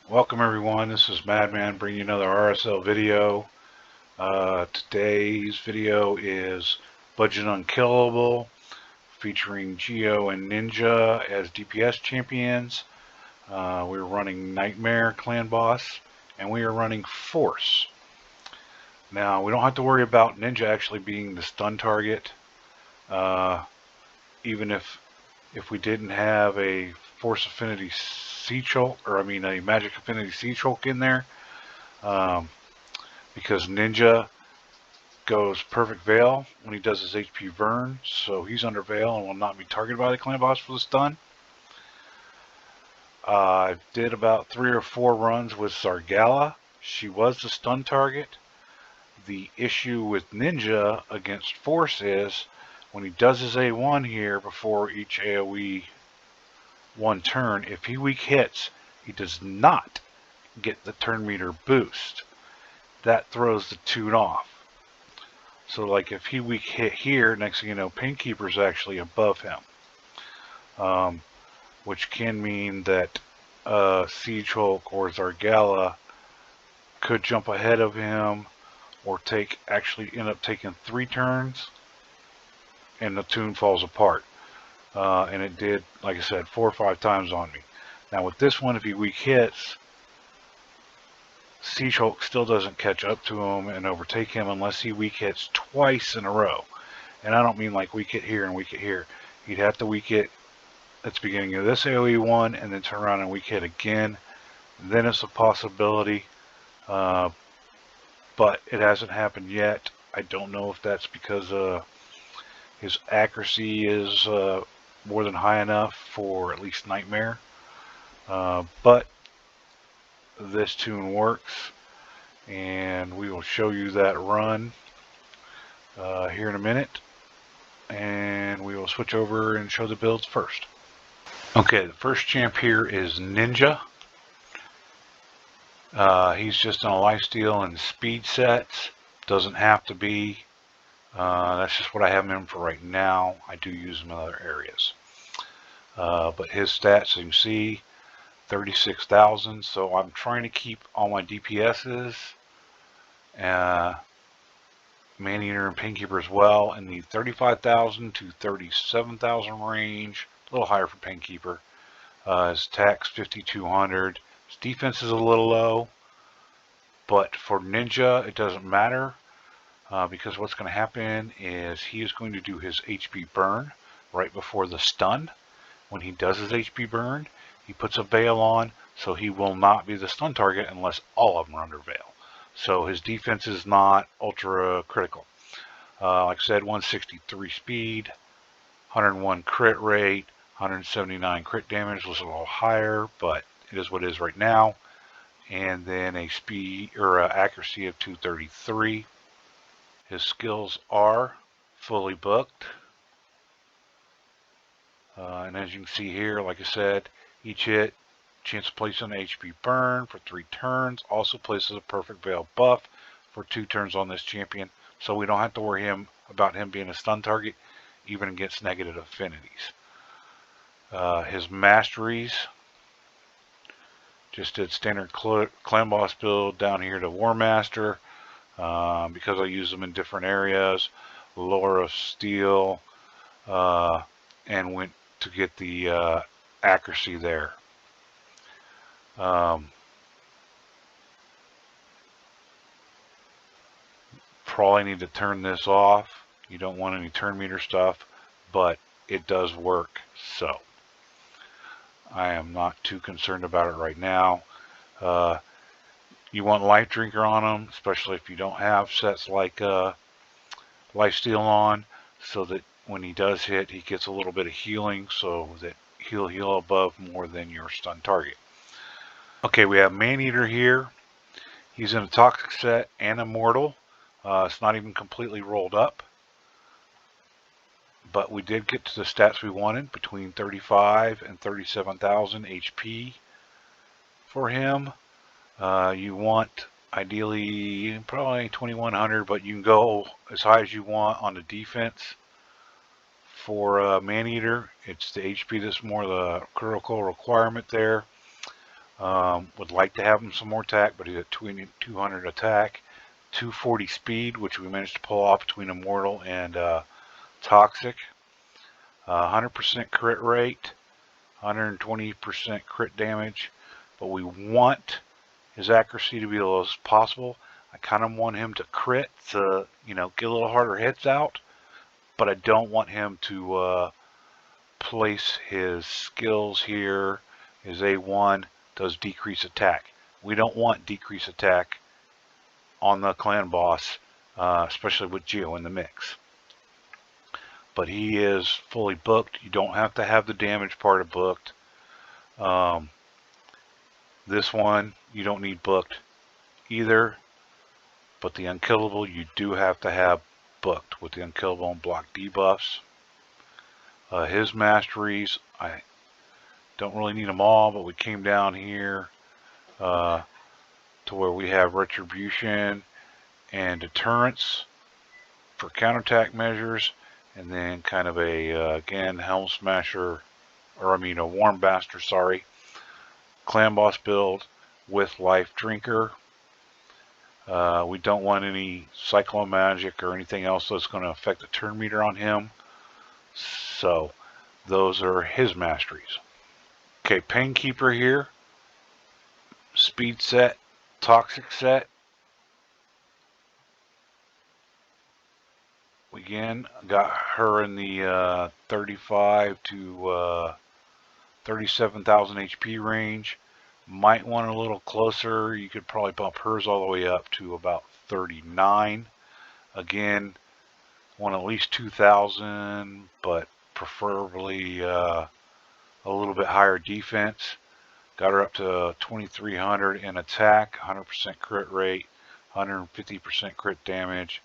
Welcome everyone, this is Madman bringing you another RSL video. Today's video is Budget Unkillable, featuring Geo and Ninja as DPS champions. We're running Nightmare Clan Boss, and we are running Force. Now, we don't have to worry about Ninja actually being the stun target, even if we didn't have a Force Affinity Sea Choke, or a Magic Affinity Sea Choke in there. Because Ninja goes Perfect Veil when he does his HP burn, so he's under Veil and will not be targeted by the clan boss for the stun. I did about 3 or 4 runs with Sargala. She was the stun target. The issue with Ninja against Force is when he does his A1 here before each AoE one turn, if he weak hits, he does not get the turn meter boost. That throws the tune off. So like if he weak hit here, next thing you know, Painkeeper's actually above him. Which can mean that Siege Hulk or Zargala could jump ahead of him or actually end up taking 3 turns and the tune falls apart. And it did, like I said, 4 or 5 times on me. Now with this one, if he weak hits, Siege Hulk still doesn't catch up to him and overtake him unless he weak hits twice in a row. And I don't mean like weak hit here and weak hit here. He'd have to weak hit at the beginning of this AoE one and then turn around and weak hit again. Then it's a possibility, but it hasn't happened yet. I don't know if that's because his accuracy is more than high enough for at least Nightmare. But this tune works, and we will show you that run here in a minute, and we will switch over and show the builds first. Okay, the first champ here is Ninja. He's just on a lifesteal and speed sets. Doesn't have to be. That's just what I have him in for right now. I do use him in other areas. But his stats, you can see, 36,000. So I'm trying to keep all my DPSs, Maneater and Painkeeper as well, in the 35,000 to 37,000 range. A little higher for Painkeeper. His attack's 5,200. His defense is a little low, but for Ninja it doesn't matter, because what's going to happen is he is going to do his HP burn right before the stun. When he does his HP burn, he puts a veil on, so he will not be the stun target unless all of them are under veil. So his defense is not ultra critical. Like I said, 163 speed, 101 crit rate, 179 crit damage. Was a little higher, but it is what it is right now. And then a speed or accuracy of 233. His skills are fully booked. And as you can see here, like I said, each hit, chance of placing an HP burn for 3 turns. Also places a perfect veil buff for 2 turns on this champion. So we don't have to worry about him being a stun target, even against negative affinities. His Masteries, just did standard clan boss build down here to War Master, because I use them in different areas. Lore of Steel, and went to get the accuracy there. Probably need to turn this off. You don't want any turn meter stuff, but it does work, so I am not too concerned about it right now. You want Life Drinker on them, especially if you don't have sets like Lifesteal on, so that when he does hit, he gets a little bit of healing, so that he'll heal above more than your stun target. Okay, we have Maneater here. He's in a Toxic set and Immortal. It's not even completely rolled up, but we did get to the stats we wanted, between 35 and 37,000 HP for him. You want ideally probably 2,100, but you can go as high as you want on the defense. For Maneater, it's the HP that's more the critical requirement there. Would like to have him some more attack, but he's at 200 attack, 240 speed, which we managed to pull off between Immortal and Toxic. 100% crit rate, 120% crit damage, but we want his accuracy to be as low as possible. I kind of want him to crit to, get a little harder hits out, but I don't want him to place his skills here. His A1 does decrease attack. We don't want decrease attack on the clan boss, especially with Geo in the mix. But he is fully booked. You don't have to have the damage part of booked. This one, you don't need booked either. But the Unkillable, you do have to have booked with the Unkillable and block debuffs. His Masteries, I don't really need them all, but we came down here to where we have Retribution and Deterrence for counterattack measures, and then kind of again, Helm Smasher, a Warm Bastard, sorry, Clan Boss build with Life Drinker. We don't want any Cyclone Magic or anything else that's going to affect the turn meter on him. So those are his Masteries. Okay, Painkeeper here. Speed set, Toxic set. Again, got her in the 35 to 37,000 HP range. Might want a little closer. You could probably bump hers all the way up to about 39. Again, want at least 2,000, but preferably a little bit higher defense. Got her up to 2,300 in attack, 100% crit rate, 150% crit damage,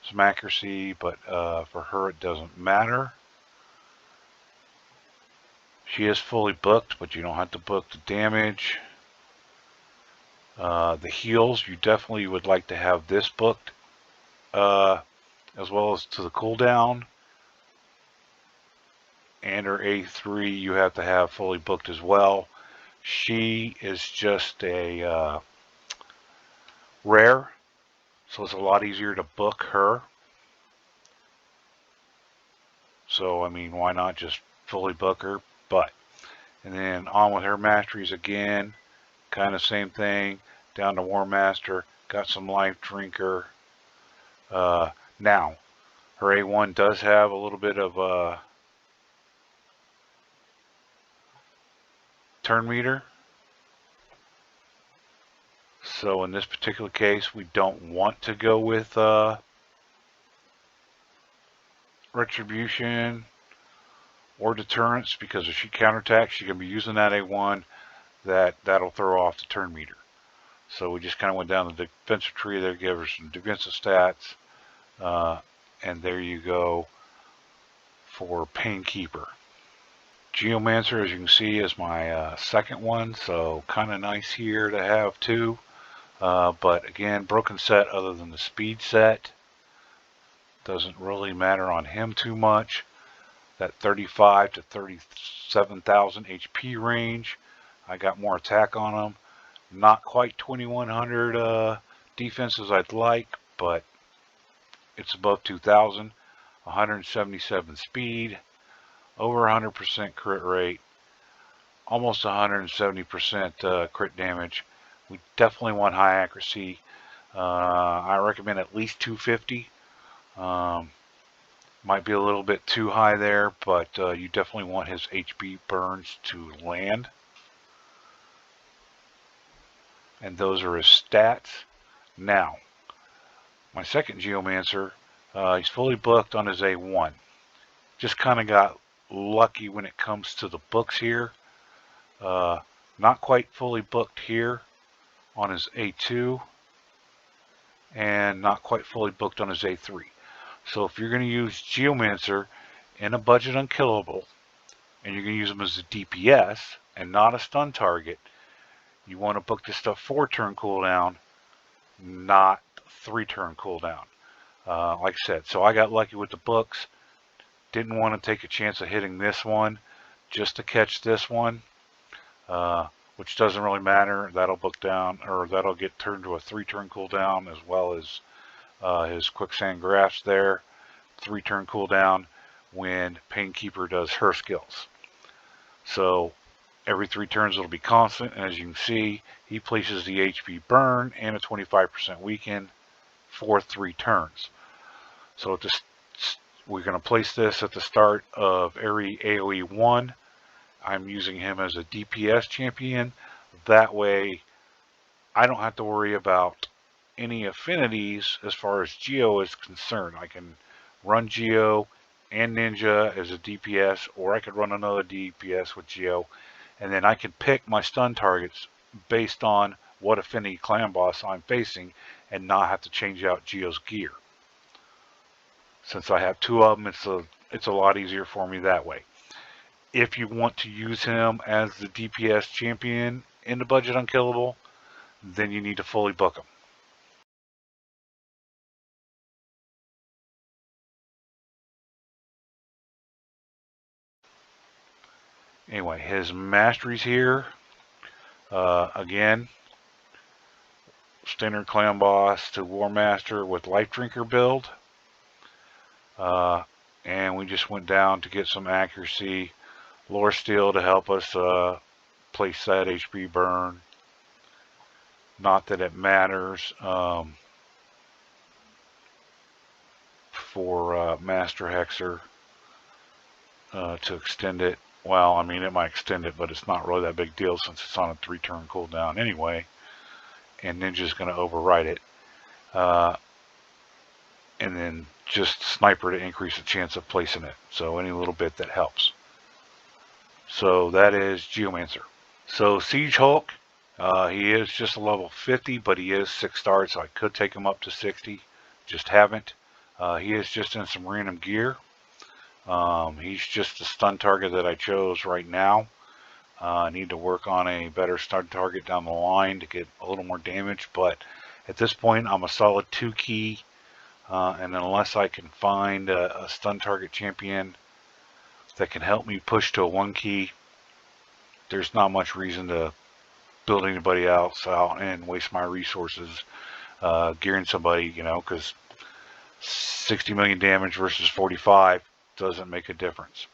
some accuracy, but for her it doesn't matter. She is fully booked, but you don't have to book the damage. The heals, you definitely would like to have this booked, as well as to the cooldown. And her A3 you have to have fully booked as well. She is just a rare, so it's a lot easier to book her. So, why not just fully book her? And then on with her Masteries again, kind of same thing, down to War Master, got some Life Drinker. Now, her A1 does have a little bit of turn meter. So in this particular case, we don't want to go with Retribution or Deterrence, because if she counterattacks, she can be using that A1. That'll throw off the turn meter. So we just kind of went down the defensive tree there, gave her some defensive stats, and there you go for Painkeeper. Geomancer, as you can see, is my second one, so kind of nice here to have too. But again, broken set other than the speed set. Doesn't really matter on him too much. That 35 to 37,000 HP range. I got more attack on him. Not quite 2,100 defense as I'd like, but it's above 2,000. 177 speed. Over 100% crit rate. Almost 170% crit damage. We definitely want high accuracy. I recommend at least 250. Might be a little bit too high there, but you definitely want his HP burns to land. And those are his stats. Now, my second Geomancer, he's fully booked on his A1. Just kind of got lucky when it comes to the books here. Not quite fully booked here on his A2, and not quite fully booked on his A3. So if you're going to use Geomancer in a budget Unkillable, and you're going to use him as a DPS and not a stun target, you want to book this stuff 4-turn cooldown, not 3-turn cooldown. Like I said, so I got lucky with the books. Didn't want to take a chance of hitting this one just to catch this one. which doesn't really matter. That'll book down, or that'll get turned to a 3-turn cooldown, as well as his quicksand grasp there. 3-turn cooldown when Painkeeper does her skills. So every 3 turns it'll be constant, and as you can see, he places the HP burn and a 25% weaken for 3 turns. So we're going to place this at the start of every AoE 1. I'm using him as a DPS champion. That way I don't have to worry about any affinities as far as Geo is concerned. I can run Geo and Ninja as a DPS, or I could run another DPS with Geo, and then I can pick my stun targets based on what affinity clan boss I'm facing and not have to change out Geo's gear. Since I have 2 of them, it's a lot easier for me that way. If you want to use him as the DPS champion in the budget Unkillable, then you need to fully book him. Anyway, his masteries here, again, standard clan boss to war master with life drinker build, and we just went down to get some accuracy, lore steel to help us place that HP burn. Not that it matters for master hexer to extend it. Well, I mean, it might extend it, but it's not really that big deal since it's on a 3-turn cooldown anyway. And Ninja's going to override it. And then just Sniper to increase the chance of placing it. So any little bit that helps. So that is Geomancer. So Siege Hulk, he is just a level 50, but he is 6 stars, so I could take him up to 60. Just haven't. He is just in some random gear. He's just the stun target that I chose right now. I need to work on a better stun target down the line to get a little more damage, but at this point I'm a solid 2 key, and unless I can find a stun target champion that can help me push to a 1 key, there's not much reason to build anybody else out and waste my resources gearing somebody, because 60 million damage versus 45 doesn't make a difference.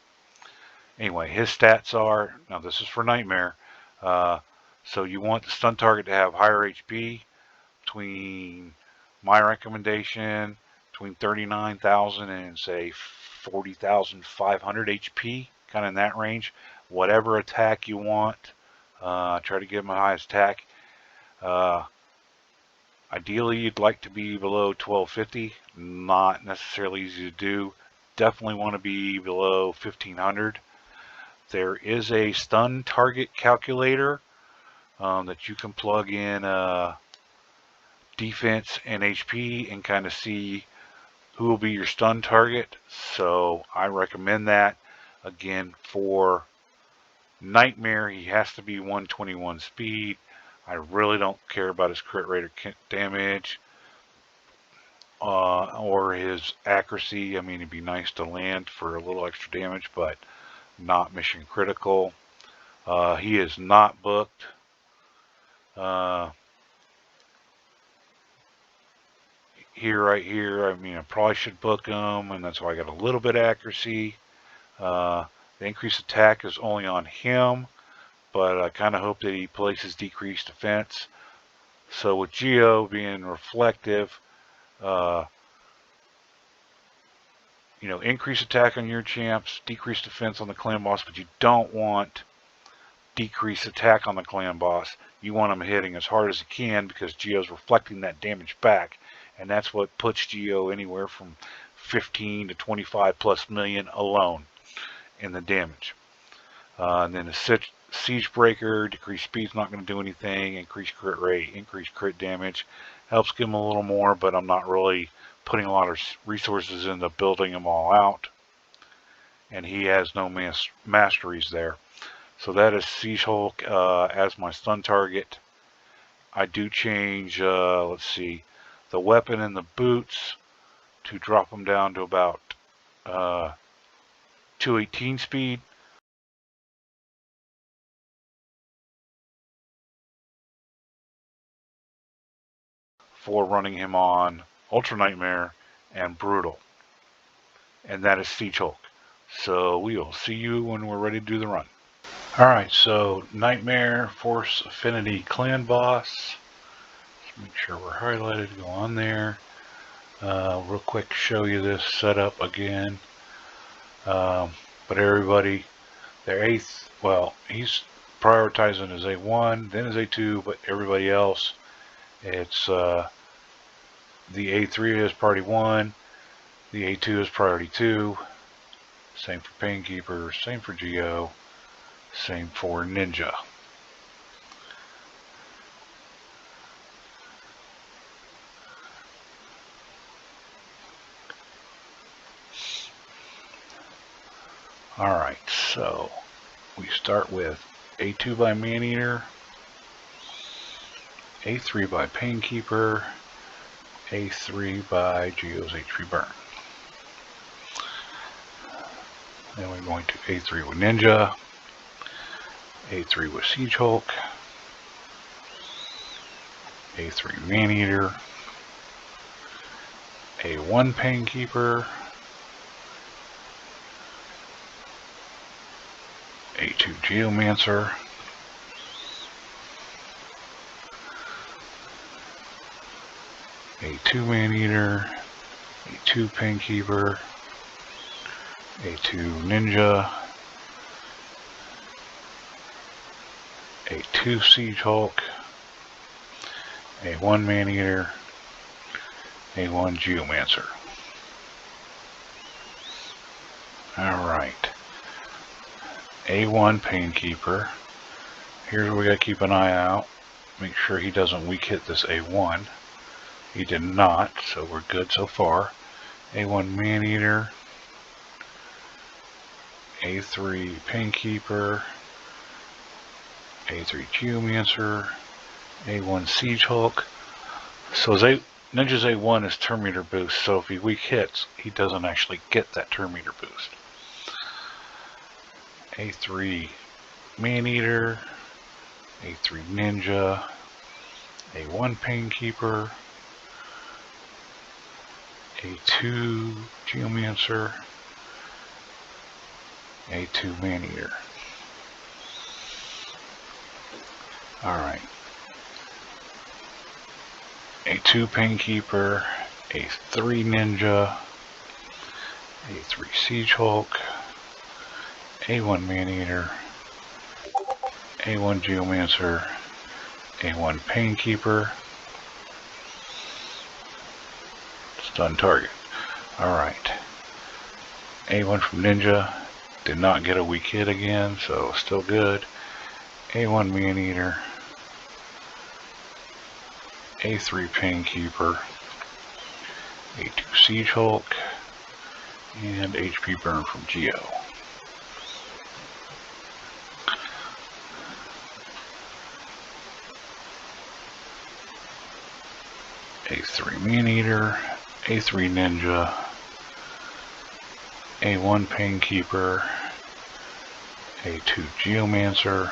Anyway, his stats are, now this is for Nightmare, so you want the stun target to have higher HP, between my recommendation, between 39,000 and say 40,500 HP, kind of in that range. Whatever attack you want, try to give him the highest attack. Ideally, you'd like to be below 1250, not necessarily easy to do. Definitely want to be below 1500. There is a stun target calculator that you can plug in defense and HP and kind of see who will be your stun target. So I recommend that. Again, for Nightmare, he has to be 121 speed. I really don't care about his crit rate or damage or his accuracy. I mean, it'd be nice to land for a little extra damage, but not mission critical. He is not booked. Right here, I mean, I probably should book him, and that's why I got a little bit of accuracy. The increased attack is only on him, but I kind of hope that he places decreased defense. So with Geo being reflective, increase attack on your champs, decrease defense on the clan boss, but you don't want decrease attack on the clan boss. You want him hitting as hard as he can because Geo's reflecting that damage back, and that's what puts Geo anywhere from 15 to 25 plus million alone in the damage. And then the Siege Breaker, decreased speed's not going to do anything. Increased crit rate, increased crit damage, helps give him a little more, but I'm not really putting a lot of resources into building them all out. And he has no masteries there. So that is Siege Hulk as my stun target. I do change, let's see, the weapon and the boots to drop them down to about 218 speed. for running him on Ultra Nightmare and Brutal. And that is Siege Hulk. So we will see you when we're ready to do the run. Alright, so Nightmare, Force, Affinity, Clan Boss. Let's make sure we're highlighted, go on there. Real quick, show you this setup again. But everybody, their 8th, well, he's prioritizing his A1, then his A2, but everybody else, it's the A3 is priority 1, the A2 is priority 2, same for Painkeeper, same for Geo, same for Ninja. Alright, so we start with A2 by Maneater, A3 by Painkeeper, A3 by Geo's HP Burn. Then we're going to A3 with Ninja, A3 with Siege Hulk, A3 Maneater, A1 Painkeeper, A2 Geomancer, A2 Maneater, A2 Painkeeper, A2 Ninja, A2 Siege Hulk, A1 Maneater, A1 Geomancer. Alright. A1 Painkeeper. Here's where we gotta keep an eye out. Make sure he doesn't weak hit this A1. He did not, so we're good so far. A1 Maneater, A3 Painkeeper, A3 Geomancer, A1 Siege Hulk. So Ninja's A1 is turn meter boost, so if he weak hits, he doesn't actually get that turn meter boost. A3 Maneater, A3 Ninja, A1 Painkeeper, A2 Geomancer, A2 Maneater. Alright. A2 Painkeeper, A3 Ninja, A3 Siege Hulk, A1 Maneater, A1 Geomancer, A1 Painkeeper. Stun target. Alright. A1 from Ninja. Did not get a weak hit again, so still good. A1 Maneater. A3 Painkeeper. A2 Siege Hulk. And HP Burn from Geo. A3 Maneater, A3 Ninja, A1 Painkeeper, A2 Geomancer,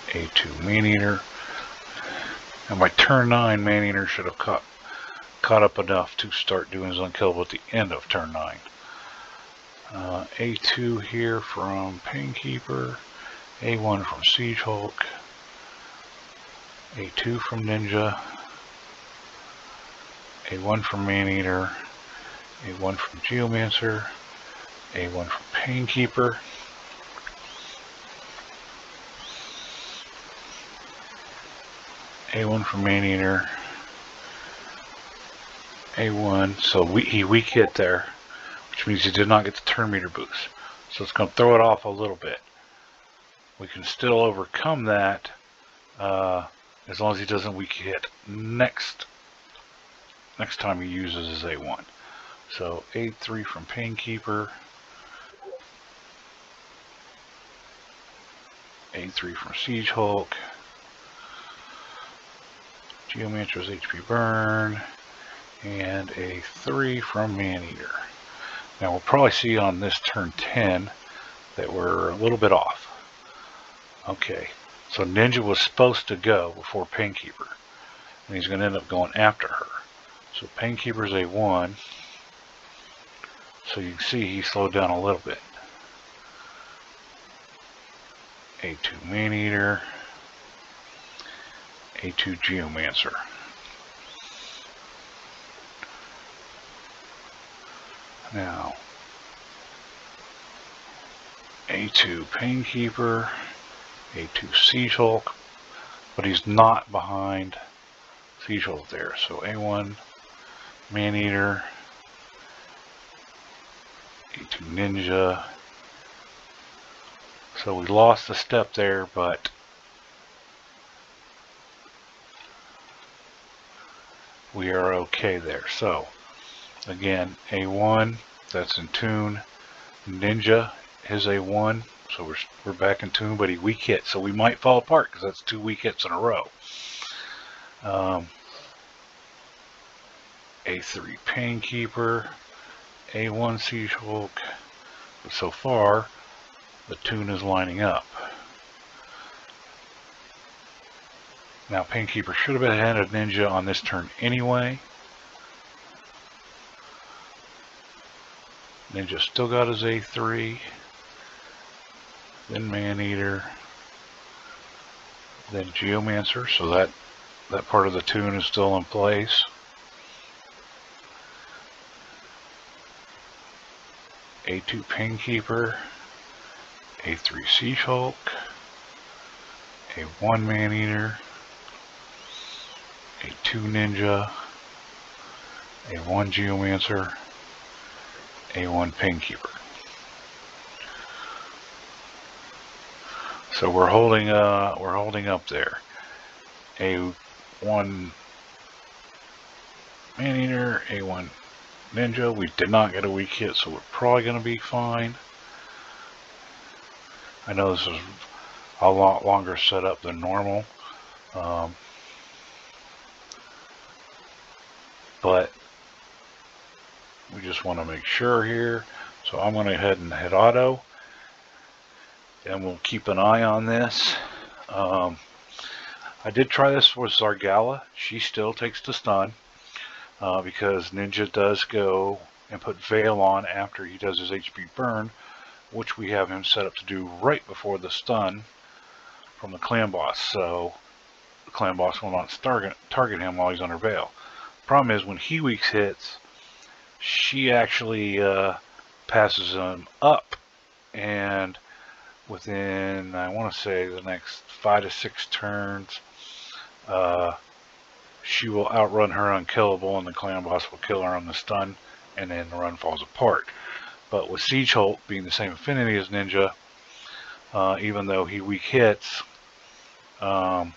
A2 Maneater. And by turn 9, Maneater should have caught up enough to start doing his Unkillable at the end of turn 9. A2 here from Painkeeper, A1 from Siege Hulk, A2 from Ninja, A1 from Maneater, A1 from Geomancer, A1 from Painkeeper, A1 from Maneater, A1, so he weak hit there, which means he did not get the turn meter boost. So it's going to throw it off a little bit. We can still overcome that as long as he doesn't weak hit next time he uses his A1. So A3 from Painkeeper, A3 from Siege Hulk, Geomancer's HP Burn, and A3 from Maneater. Now we'll probably see on this turn 10 that we're a little bit off. Okay, so Ninja was supposed to go before Painkeeper. and he's going to end up going after her. So Painkeeper's A1. So you can see he slowed down a little bit. A2 Maneater. A2 Geomancer. Now, A2 Painkeeper, A2 Siege Hulk, but he's not behind Siege Hulk there. So A1 Maneater, A2 Ninja. So we lost a step there, but we are okay there. So again, A1, that's in tune. Ninja is A1, so we're back in tune, but he weak hit, so we might fall apart because that's 2 weak hits in a row. A3 Painkeeper, A1 Siege Hulk. But so far, the tune is lining up. Now Painkeeper should have been ahead of Ninja on this turn anyway. Ninja still got his A3, then Maneater, then Geomancer, so that part of the tune is still in place. A2 Painkeeper, A3 Siege Hulk, A1 Maneater, A2 Ninja, A1 Geomancer, A1 Painkeeper. So we're holding up there. A1 Maneater, A1 Ninja. We did not get a weak hit, so we're probably going to be fine. I know this is a lot longer setup than normal, but we just want to make sure here. So I'm going to go ahead and hit auto, and we'll keep an eye on this. I did try this with Zargala. She still takes the stun because Ninja does go and put Veil on after he does his HP burn, which we have him set up to do right before the stun from the clan boss. So the clan boss will not target him while he's under Veil. Problem is, when he weaks hits, she actually passes him up, and within, I want to say, the next 5 to 6 turns, she will outrun her Unkillable, and the clan boss will kill her on the stun, and then the run falls apart. But with Siege Hulk being the same affinity as Ninja, even though he weak hits and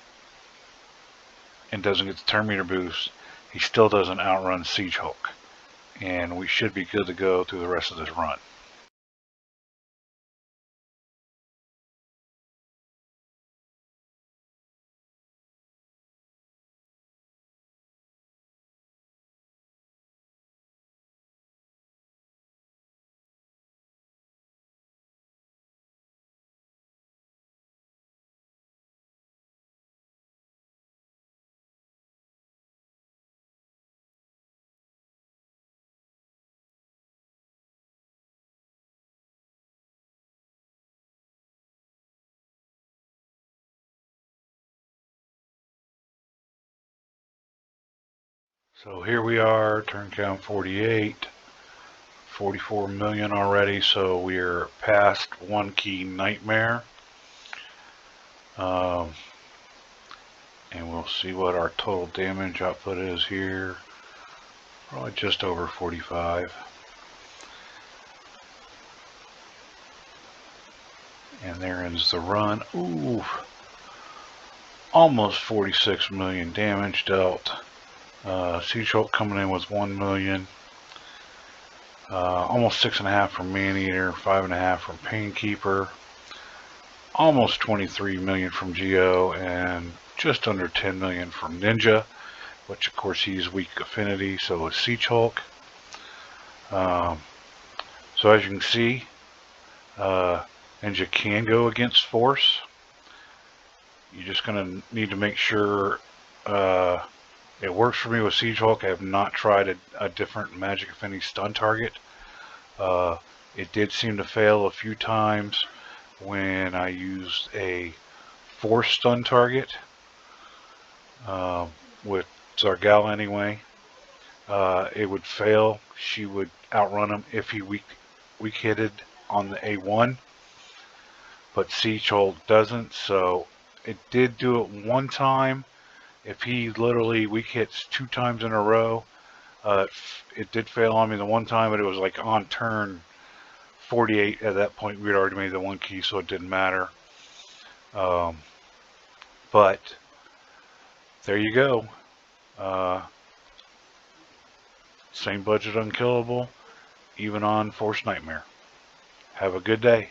doesn't get the turn meter boost, he still doesn't outrun Siege Hulk, and we should be good to go through the rest of this run. So here we are, turn count 48, 44 million already, so we're past 1 key nightmare. And we'll see what our total damage output is here. Probably just over 45. And there ends the run. Ooh, almost 46 million damage dealt. Siege Hulk coming in with 1 million. Almost 6.5 from Maneater, 5.5 from Painkeeper. Almost 23 million from Geo, and just under 10 million from Ninja, which of course he's weak affinity, so is Siege Hulk. So as you can see, Ninja can go against force. You're just going to need to make sure It works for me with Siege Hulk. I have not tried a different Magic Affinity stun target. It did seem to fail a few times when I used a force stun target with Zargal anyway. It would fail. She would outrun him if he weak hitted on the A1, but Siege Hulk doesn't. So it did do it one time. If he literally weak hits 2 times in a row, it did fail on me the one time, but it was like on turn 48. At that point, we had already made the 1 key, so it didn't matter. But there you go. Same budget Unkillable, even on Force Nightmare. Have a good day.